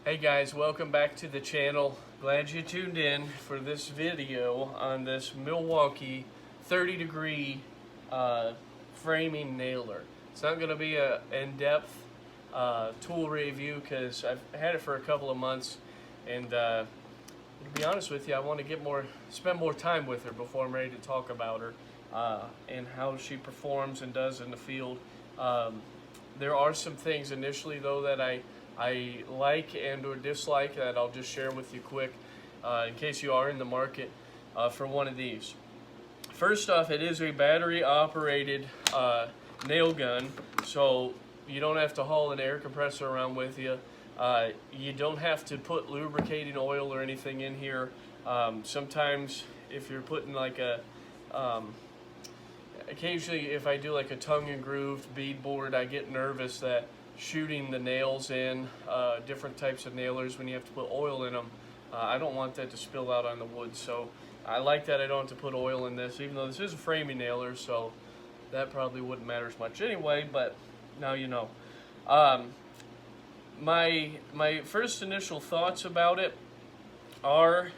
Hey guys, welcome back to the channel. Glad you tuned in for this video on this Milwaukee 30 degree framing nailer. It's not going to be an in-depth tool review because I've had it for a couple of months, and to be honest with you, I want to spend more time with her before I'm ready to talk about her and how she performs and does in the field. There are some things initially though that I like and or dislike that I'll just share with you quick in case you are in the market for one of these. First off, it is a battery operated nail gun, so you don't have to haul an air compressor around with you. You don't have to put lubricating oil or anything in here. Sometimes if you're putting like occasionally if I do like a tongue and grooved beadboard, I get nervous that shooting the nails in different types of nailers when you have to put oil in them, I don't want that to spill out on the wood, so I like that I don't have to put oil in this, even though this is a framing nailer, so that probably wouldn't matter as much anyway, but now you know. My first initial thoughts about it are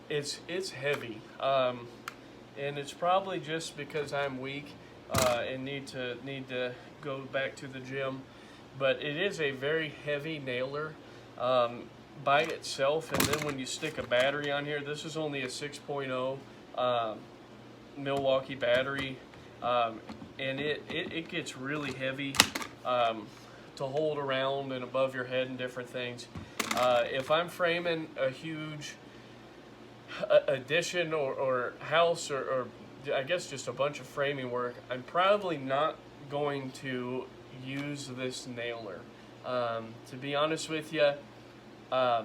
it's heavy, and it's probably just because I'm weak and need to go back to the gym, but it is a very heavy nailer by itself, and then when you stick a battery on here, this is only a 6.0 Milwaukee battery, and it gets really heavy to hold around and above your head and different things. If I'm framing a huge addition or house or I guess just a bunch of framing work, I'm probably not going to use this nailer. To be honest with you, I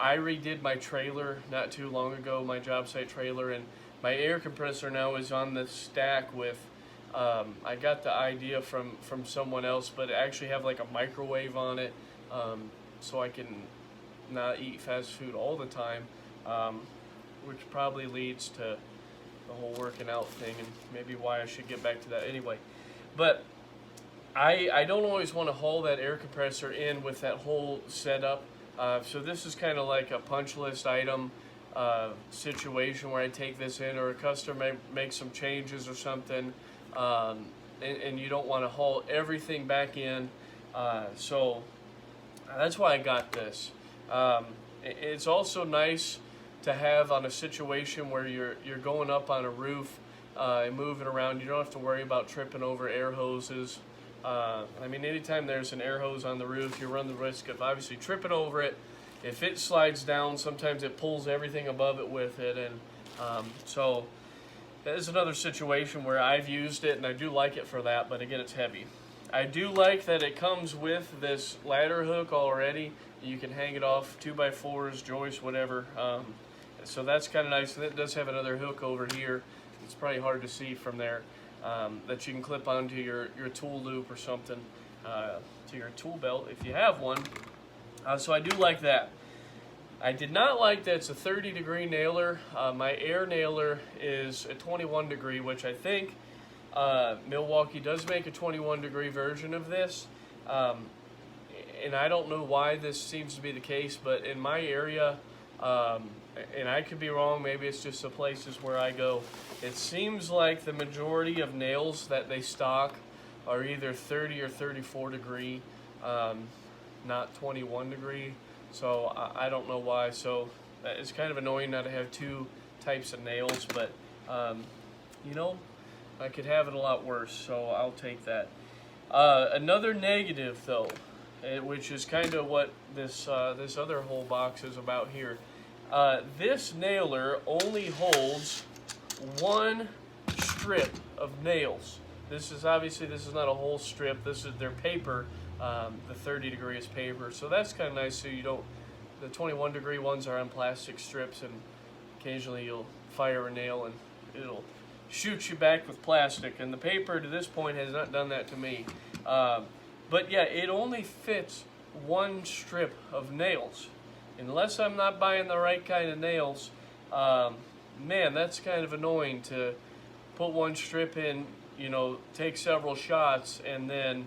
redid my trailer not too long ago, my job site trailer, and my air compressor now is on the stack with, I got the idea from someone else, but I actually have like a microwave on it, so I can not eat fast food all the time, which probably leads to the whole working out thing and maybe why I should get back to that anyway. But I don't always want to haul that air compressor in with that whole setup. So this is kind of like a punch list item situation where I take this in, or a customer makes some changes or something, and you don't want to haul everything back in. So that's why I got this. It's also nice to have on a situation where you're going up on a roof and moving around. You don't have to worry about tripping over air hoses. I mean, anytime there's an air hose on the roof, you run the risk of obviously tripping over it. If it slides down, sometimes it pulls everything above it with it, and so that is another situation where I've used it and I do like it for that, but again, it's heavy. I do like that it comes with this ladder hook already. You can hang it off 2x4s, joists, whatever. So that's kind of nice, and it does have another hook over here. It's probably hard to see from there, that you can clip onto your tool loop or something, to your tool belt if you have one. So I do like that. I did not like that it's a 30 degree nailer. My air nailer is a 21 degree, which I think Milwaukee does make a 21 degree version of this. And I don't know why this seems to be the case, but in my area, and I could be wrong, maybe it's just the places where I go, it seems like the majority of nails that they stock are either 30 or 34 degree, not 21 degree, so I don't know why. So it's kind of annoying not to have two types of nails, but you know, I could have it a lot worse, so I'll take that. Another negative though, which is kind of what this other whole box is about here. This nailer only holds one strip of nails. This is not a whole strip. This is their paper. The 30 degree is paper, so that's kind of nice. So you don't. The 21 degree ones are on plastic strips, and occasionally you'll fire a nail and it'll shoot you back with plastic. And the paper to this point has not done that to me. But yeah, it only fits one strip of nails. Unless I'm not buying the right kind of nails, man, that's kind of annoying to put one strip in, you know, take several shots, and then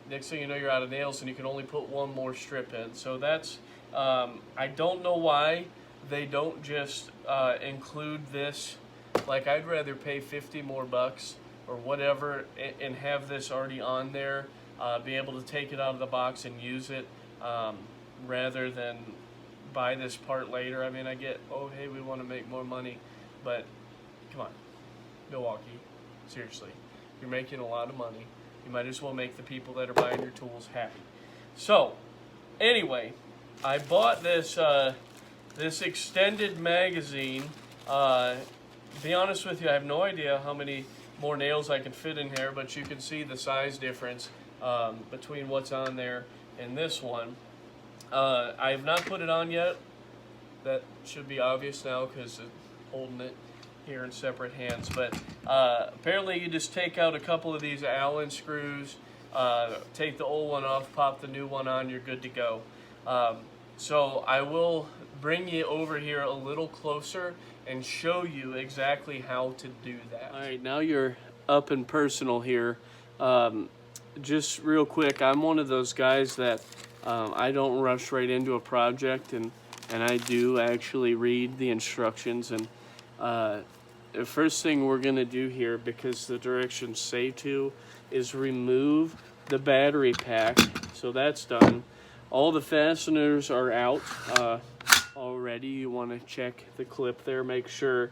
next thing you know, you're out of nails, and you can only put one more strip in. So that's, I don't know why they don't just include this. Like, I'd rather pay 50 more bucks or whatever and have this already on there, be able to take it out of the box and use it, rather than buy this part later. I mean, I get, oh, hey, we want to make more money, but come on, Milwaukee, seriously, you're making a lot of money. You might as well make the people that are buying your tools happy. So, anyway, I bought this this extended magazine. Be honest with you, I have no idea how many more nails I can fit in here, but you can see the size difference between what's on there and this one. I have not put it on yet. That should be obvious now because I'm holding it here in separate hands. But apparently you just take out a couple of these Allen screws, take the old one off, pop the new one on, you're good to go. So I will bring you over here a little closer and show you exactly how to do that. All right, now you're up and personal here. Just real quick, I'm one of those guys that I don't rush right into a project, and I do actually read the instructions. And the first thing we're going to do here, because the directions say to, is remove the battery pack. So that's done. All the fasteners are out already. You want to check the clip there, make sure.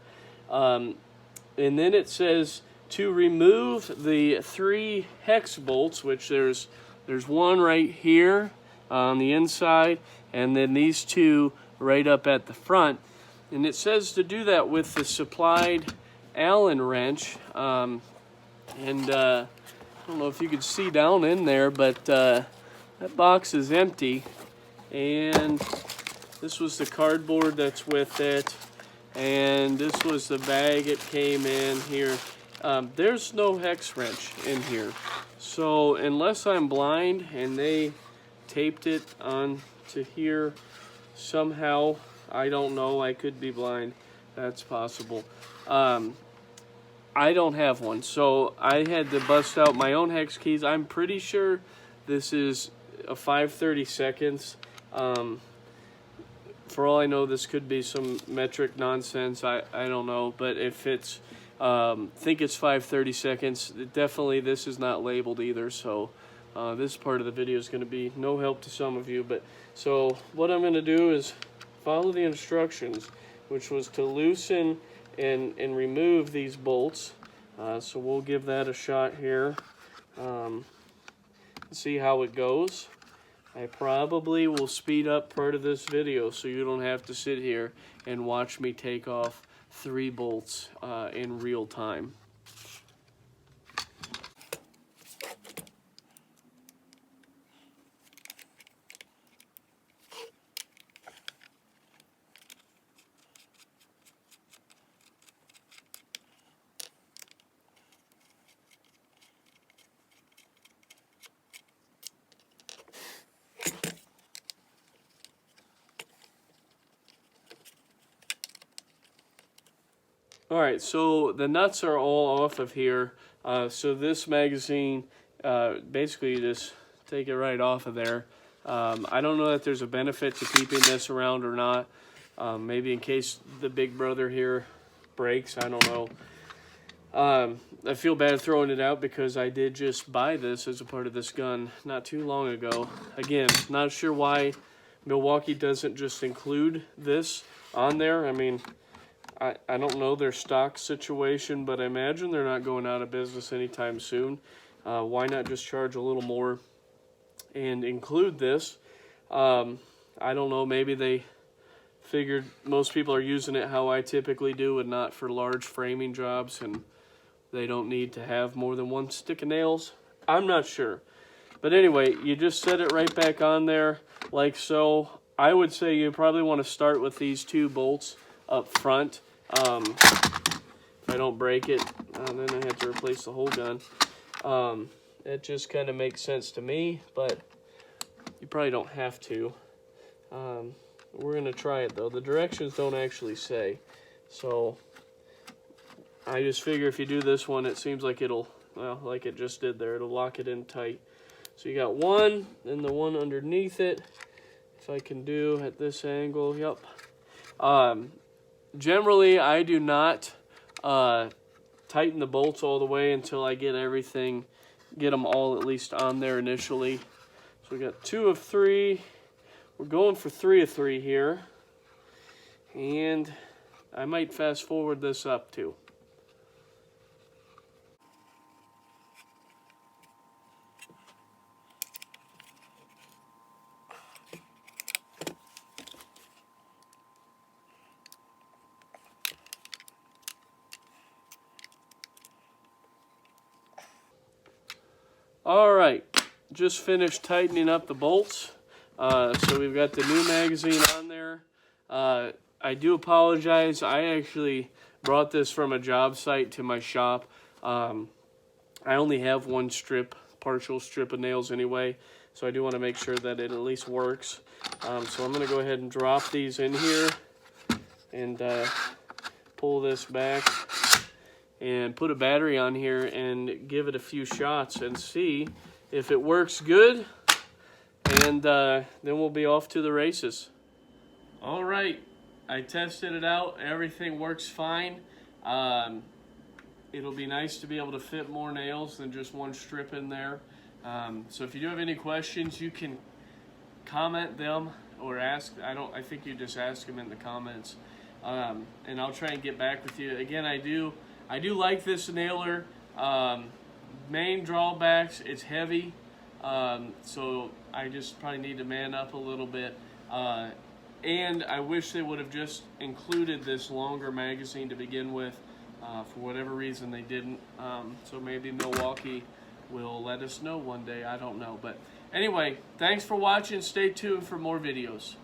And then it says to remove the 3 hex bolts, which there's one right here on the inside, and then these 2 right up at the front. And it says to do that with the supplied Allen wrench. I don't know if you could see down in there, but that box is empty. And this was the cardboard that's with it. And this was the bag it came in here. There's no hex wrench in here. So unless I'm blind and they taped it on to here somehow, I don't know, I could be blind, that's possible. I don't have one, so I had to bust out my own hex keys. I'm pretty sure this is a 5/32. For all I know, this could be some metric nonsense, I don't know, but if it's think it's 5/32, definitely this is not labeled either, so this part of the video is going to be no help to some of you. But so what I'm going to do is follow the instructions, which was to loosen and remove these bolts. So we'll give that a shot here, see how it goes. I probably will speed up part of this video so you don't have to sit here and watch me take off 3 bolts in real time. Alright, so the nuts are all off of here. So this magazine, basically you just take it right off of there. I don't know that there's a benefit to keeping this around or not. Maybe in case the big brother here breaks, I don't know. I feel bad throwing it out because I did just buy this as a part of this gun not too long ago. Again, not sure why Milwaukee doesn't just include this on there. I mean, I don't know their stock situation, but I imagine they're not going out of business anytime soon. Why not just charge a little more and include this? I don't know, maybe they figured most people are using it how I typically do and not for large framing jobs, and they don't need to have more than 1 stick of nails. I'm not sure. But anyway, you just set it right back on there like so. I would say you probably want to start with these 2 bolts up front. If I don't break it, then I have to replace the whole gun. It just kind of makes sense to me, but you probably don't have to. We're going to try it though. The directions don't actually say. So I just figure if you do this one, it seems like it'll, well, like it just did there, it'll lock it in tight. So you got one, then the one underneath it. If I can do at this angle, yep. Generally, I do not tighten the bolts all the way until I get them all at least on there initially. So we got 2 of 3. We're going for 3 of 3 here. And I might fast forward this up too. All right, just finished tightening up the bolts. So we've got the new magazine on there. I do apologize. I actually brought this from a job site to my shop. I only have one partial strip of nails anyway, so I do want to make sure that it at least works. So I'm going to go ahead and drop these in here and pull this back and put a battery on here and give it a few shots and see if it works good, and then we'll be off to the races. All right, I tested it out. Everything works fine. It'll be nice to be able to fit more nails than just one strip in there. So if you do have any questions, you can comment them or ask. I think you just ask them in the comments, and I'll try and get back with you. Again, I do like this nailer. Main drawbacks, it's heavy, so I just probably need to man up a little bit. And I wish they would have just included this longer magazine to begin with. For whatever reason, they didn't. So maybe Milwaukee will let us know one day. I don't know. But anyway, thanks for watching. Stay tuned for more videos.